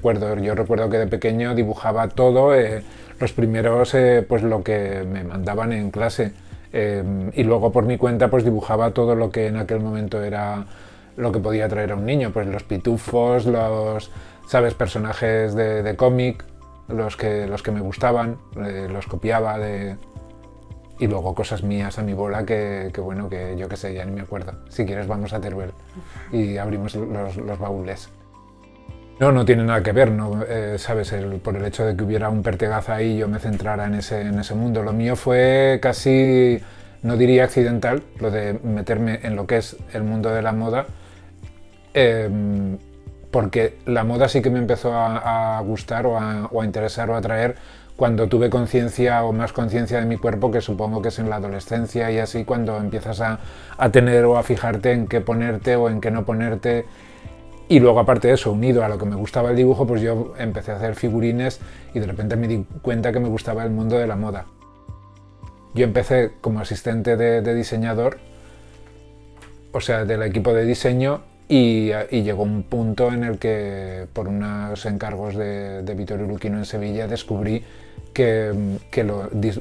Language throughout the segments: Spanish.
acuerdo. Yo recuerdo que de pequeño dibujaba todo, los primeros pues lo que me mandaban en clase, y luego por mi cuenta pues dibujaba todo lo que en aquel momento era lo que podía traer a un niño, pues los pitufos, los, sabes, personajes de cómic, los que me gustaban, los copiaba y luego cosas mías a mi bola que bueno, que yo qué sé, ya ni me acuerdo. Si quieres vamos a Teruel y abrimos los baúles. No, no tiene nada que ver, no, sabes, por el hecho de que hubiera un Pertegaz ahí y yo me centrara en ese mundo. Lo mío fue casi, no diría accidental, lo de meterme en lo que es el mundo de la moda, eh, porque la moda sí que me empezó a gustar o a interesar o a atraer cuando tuve conciencia o más conciencia de mi cuerpo, que supongo que es en la adolescencia y así, cuando empiezas a tener o a fijarte en qué ponerte o en qué no ponerte. Y luego, aparte de eso, unido a lo que me gustaba el dibujo, pues yo empecé a hacer figurines y de repente me di cuenta que me gustaba el mundo de la moda. Yo empecé como asistente de diseñador, o sea, del equipo de diseño, y llegó un punto en el que, por unos encargos de Vittorio Luchino en Sevilla, descubrí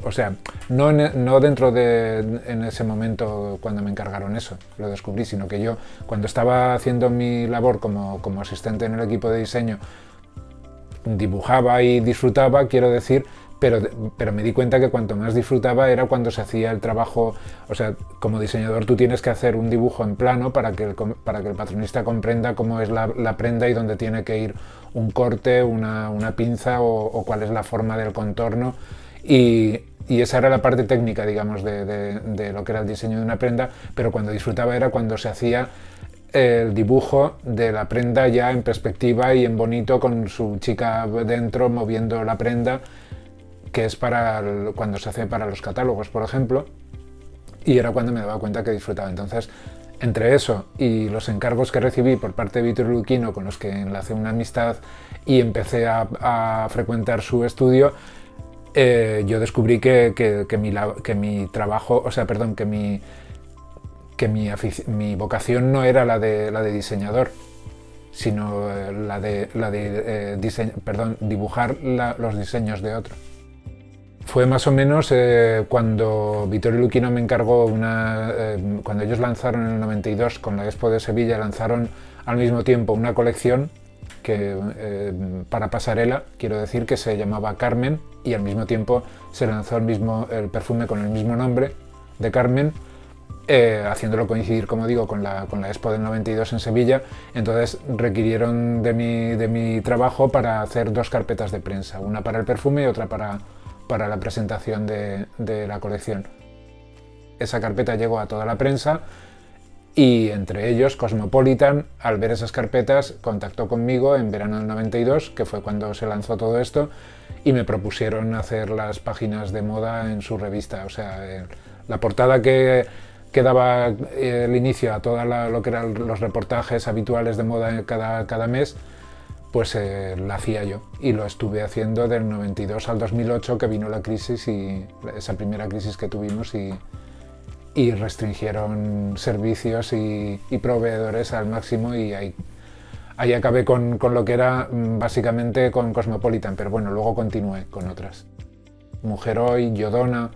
o sea, no dentro en ese momento cuando me encargaron eso, lo descubrí, sino que yo, cuando estaba haciendo mi labor como asistente en el equipo de diseño, dibujaba y disfrutaba, quiero decir, pero me di cuenta que cuanto más disfrutaba era cuando se hacía el trabajo. O sea, como diseñador tú tienes que hacer un dibujo en plano para que el patronista comprenda cómo es la prenda y dónde tiene que ir un corte, una pinza o cuál es la forma del contorno. Y esa era la parte técnica, digamos, de lo que era el diseño de una prenda, pero cuando disfrutaba era cuando se hacía el dibujo de la prenda ya en perspectiva y en bonito, con su chica dentro moviendo la prenda, que es cuando se hace para los catálogos, por ejemplo, y era cuando me daba cuenta que disfrutaba. Entonces, entre eso y los encargos que recibí por parte de Vittorio Luchino, con los que enlacé una amistad y empecé a frecuentar su estudio, yo descubrí que mi trabajo, o sea, perdón, que mi vocación no era la de diseñador, sino dibujar los diseños de otro. Fue más o menos cuando Vittorio Luchino me encargó cuando ellos lanzaron en el 92 con la Expo de Sevilla, lanzaron al mismo tiempo una colección para pasarela, quiero decir, que se llamaba Carmen, y al mismo tiempo se lanzó el perfume con el mismo nombre de Carmen, haciéndolo coincidir, como digo, con la Expo del 92 en Sevilla. Entonces requirieron de mi trabajo para hacer dos carpetas de prensa, una para el perfume y otra para la presentación de la colección. Esa carpeta llegó a toda la prensa y entre ellos Cosmopolitan, al ver esas carpetas, contactó conmigo en verano del 92, que fue cuando se lanzó todo esto, y me propusieron hacer las páginas de moda en su revista. O sea, la portada que daba el inicio a todo lo que eran los reportajes habituales de moda cada mes, pues la hacía yo, y lo estuve haciendo del 92 al 2008, que vino la crisis, y esa primera crisis que tuvimos, y restringieron servicios y proveedores al máximo, y ahí acabé con lo que era básicamente con Cosmopolitan, pero bueno, luego continué con otras. Mujer Hoy, Yodona,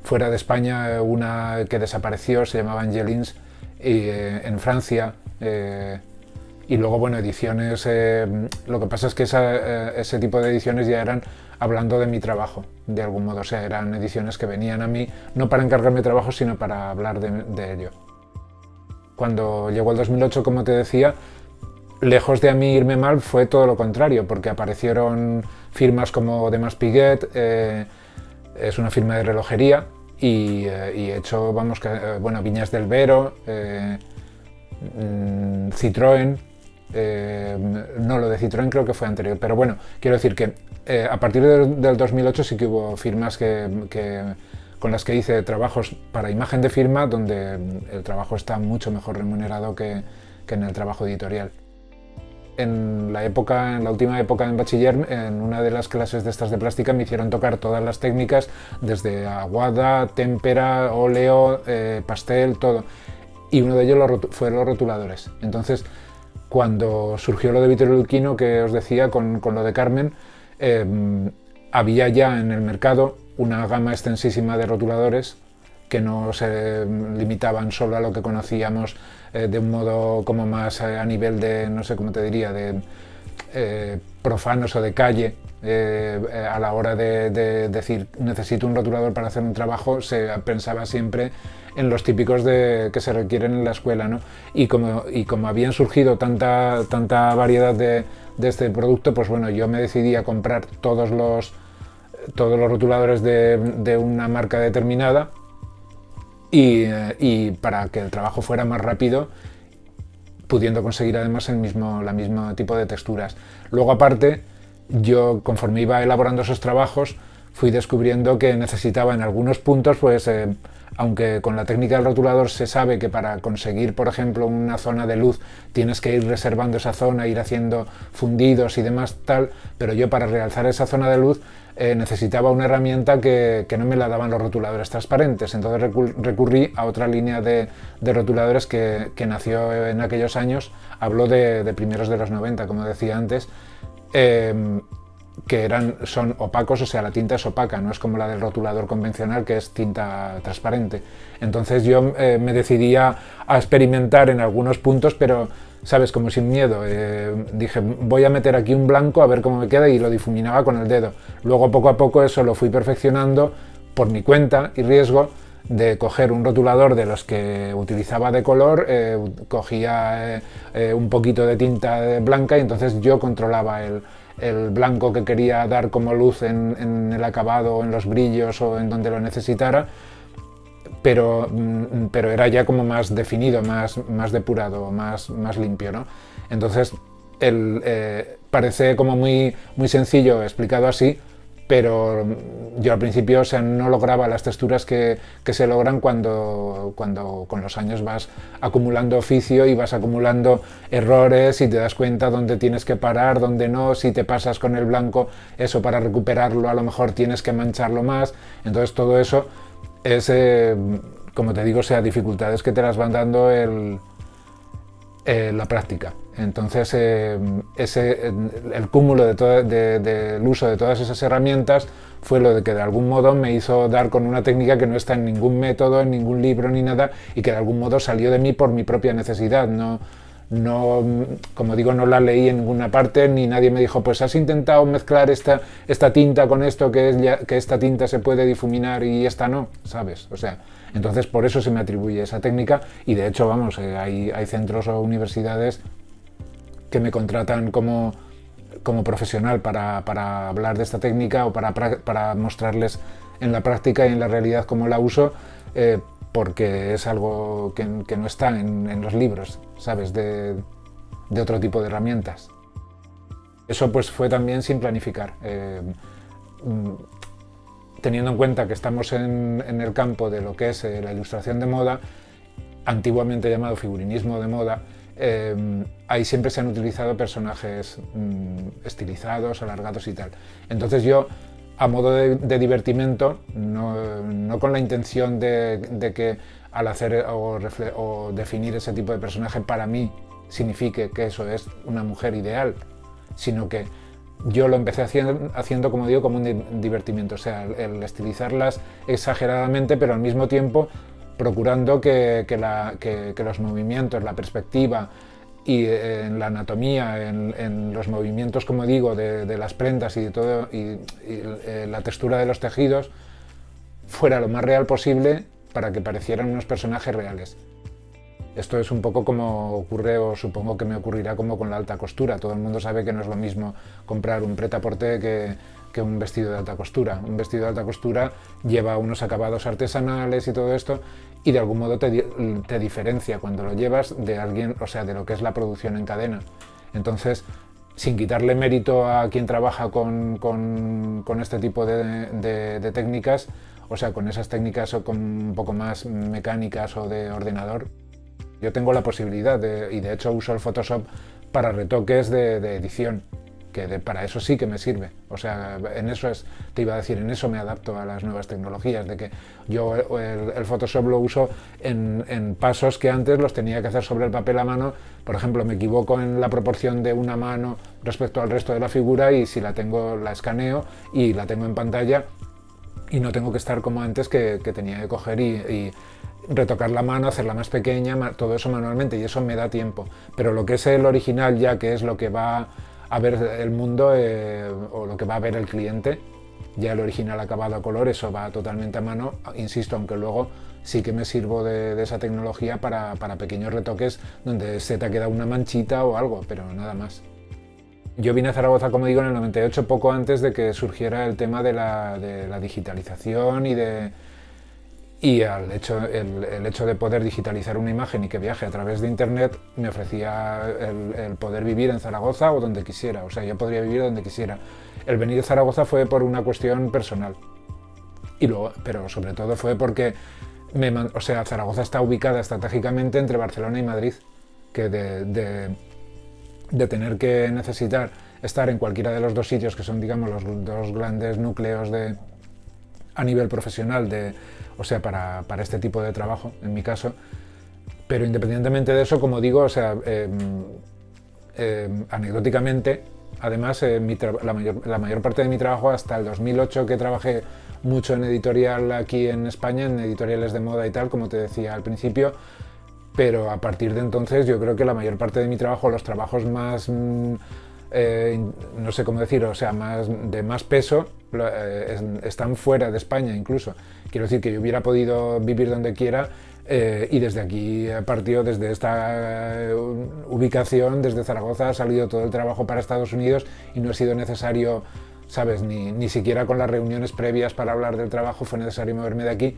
fuera de España una que desapareció, se llamaba Angelins, en Francia, y luego, bueno, ediciones, lo que pasa es que ese tipo de ediciones ya eran hablando de mi trabajo, de algún modo. O sea, eran ediciones que venían a mí, no para encargarme trabajo, sino para hablar de ello. Cuando llegó el 2008, como te decía, lejos de a mí irme mal, fue todo lo contrario, porque aparecieron firmas como Demas Piguet, es una firma de relojería, y he hecho, bueno, Viñas del Vero, Citroën. No, lo de Citroën creo que fue anterior, pero bueno, quiero decir que a partir del 2008 sí que hubo firmas con las que hice trabajos para imagen de firma, donde el trabajo está mucho mejor remunerado que en el trabajo editorial. En la última época en bachiller, en una de las clases de estas de plástica, me hicieron tocar todas las técnicas, desde aguada, témpera, óleo, pastel, todo. Y uno de ellos fue los rotuladores. Entonces, cuando surgió lo de Vittorio Luchino, que os decía, con lo de Carmen, había ya en el mercado una gama extensísima de rotuladores que no se limitaban solo a lo que conocíamos de un modo como más a nivel de, no sé cómo te diría, de profanos o de calle. A la hora de decir necesito un rotulador para hacer un trabajo, se pensaba siempre en los típicos que se requieren en la escuela, ¿no? Y como habían surgido tanta variedad de este producto, pues bueno, yo me decidí a comprar todos los rotuladores de una marca determinada y para que el trabajo fuera más rápido, pudiendo conseguir además la mismo tipo de texturas. Luego, aparte, yo, conforme iba elaborando esos trabajos, fui descubriendo que necesitaba en algunos puntos, pues aunque con la técnica del rotulador se sabe que para conseguir, por ejemplo, una zona de luz tienes que ir reservando esa zona, ir haciendo fundidos y demás tal, pero yo para realzar esa zona de luz necesitaba una herramienta que no me la daban los rotuladores transparentes. Entonces recurrí a otra línea de rotuladores que nació en aquellos años. Hablo de primeros de los 90, como decía antes, que son opacos, o sea, la tinta es opaca, no es como la del rotulador convencional, que es tinta transparente. Entonces yo me decidí a experimentar en algunos puntos, pero, ¿sabes?, como sin miedo. Dije, voy a meter aquí un blanco a ver cómo me queda, y lo difuminaba con el dedo. Luego, poco a poco, eso lo fui perfeccionando por mi cuenta y riesgo, de coger un rotulador de los que utilizaba de color, cogía un poquito de tinta blanca, y entonces yo controlaba el blanco que quería dar como luz en el acabado, o en los brillos, o en donde lo necesitara, pero era ya como más definido, más depurado, más limpio, ¿no? Entonces parece como muy sencillo explicado así, pero yo al principio, o sea, no lograba las texturas que se logran cuando con los años vas acumulando oficio y vas acumulando errores, y te das cuenta dónde tienes que parar, dónde no. Si te pasas con el blanco, eso, para recuperarlo a lo mejor tienes que mancharlo más. Entonces todo eso es, como te digo, o sea, dificultades que te las van dando la práctica. Entonces el cúmulo del uso de todas esas herramientas fue lo de que de algún modo me hizo dar con una técnica que no está en ningún método, en ningún libro ni nada, y que de algún modo salió de mí por mi propia necesidad. No, como digo, no la leí en ninguna parte, ni nadie me dijo, pues has intentado mezclar esta tinta con esto, que esta tinta se puede difuminar y esta no, ¿sabes? O sea, entonces por eso se me atribuye esa técnica, y de hecho, vamos, hay centros o universidades que me contratan como profesional para hablar de esta técnica, o para mostrarles en la práctica y en la realidad cómo la uso, porque es algo que no está en los libros, ¿sabes?, de otro tipo de herramientas. Eso pues fue también sin planificar. Teniendo en cuenta que estamos en el campo de lo que es la ilustración de moda, antiguamente llamado figurinismo de moda, ahí siempre se han utilizado personajes estilizados, alargados y tal. Entonces yo, a modo de divertimento, no con la intención de que al hacer o definir ese tipo de personaje para mí signifique que eso es una mujer ideal, sino que yo lo empecé haciendo, como digo, como un divertimento, o sea, el estilizarlas exageradamente, pero al mismo tiempo procurando que los movimientos, la perspectiva y en la anatomía, en los movimientos, como digo, de las prendas y de todo, y la textura de los tejidos, fuera lo más real posible, para que parecieran unos personajes reales. Esto es un poco como ocurre, o supongo que me ocurrirá, como con la alta costura. Todo el mundo sabe que no es lo mismo comprar un prêt-à-porter que un vestido de alta costura. Un vestido de alta costura lleva unos acabados artesanales y todo esto, y de algún modo te diferencia cuando lo llevas de alguien, o sea, de lo que es la producción en cadena. Entonces, sin quitarle mérito a quien trabaja con este tipo de técnicas, o sea, con esas técnicas o con un poco más mecánicas o de ordenador, yo tengo la posibilidad y de hecho uso el Photoshop para retoques de edición. para eso sí que me sirve. O sea, te iba a decir, en eso me adapto a las nuevas tecnologías, de que yo el Photoshop lo uso en pasos que antes los tenía que hacer sobre el papel a mano. Por ejemplo, me equivoco en la proporción de una mano respecto al resto de la figura, y si la escaneo y la tengo en pantalla, y no tengo que estar como antes, que tenía que coger y retocar la mano, hacerla más pequeña, todo eso manualmente, y eso me da tiempo. Pero lo que es el original, ya que es lo que va a ver el mundo, o lo que va a ver el cliente, ya el original acabado a color, eso va totalmente a mano, insisto, aunque luego sí que me sirvo de esa tecnología para pequeños retoques donde se te ha quedado una manchita o algo, pero nada más. Yo vine a Zaragoza, como digo, en el 98, poco antes de que surgiera el tema de la digitalización y el hecho de poder digitalizar una imagen y que viaje a través de internet me ofrecía el poder vivir en Zaragoza o donde quisiera. O sea, yo podría vivir donde quisiera. El venir a Zaragoza fue por una cuestión personal, pero sobre todo fue porque Zaragoza está ubicada estratégicamente entre Barcelona y Madrid, que de tener que necesitar estar en cualquiera de los dos sitios, que son, digamos, los dos grandes núcleos a nivel profesional, para este tipo de trabajo, en mi caso. Pero independientemente de eso, como digo, anecdóticamente, además, la mayor parte de mi trabajo, hasta el 2008, que trabajé mucho en editorial aquí en España, en editoriales de moda y tal, como te decía al principio, pero a partir de entonces yo creo que la mayor parte de mi trabajo, los trabajos más, no sé cómo decir, de más peso, están fuera de España incluso. Quiero decir que yo hubiera podido vivir donde quiera, y desde aquí partió, desde esta ubicación, desde Zaragoza, ha salido todo el trabajo para Estados Unidos y no ha sido necesario, ¿sabes? Ni siquiera con las reuniones previas para hablar del trabajo fue necesario moverme de aquí.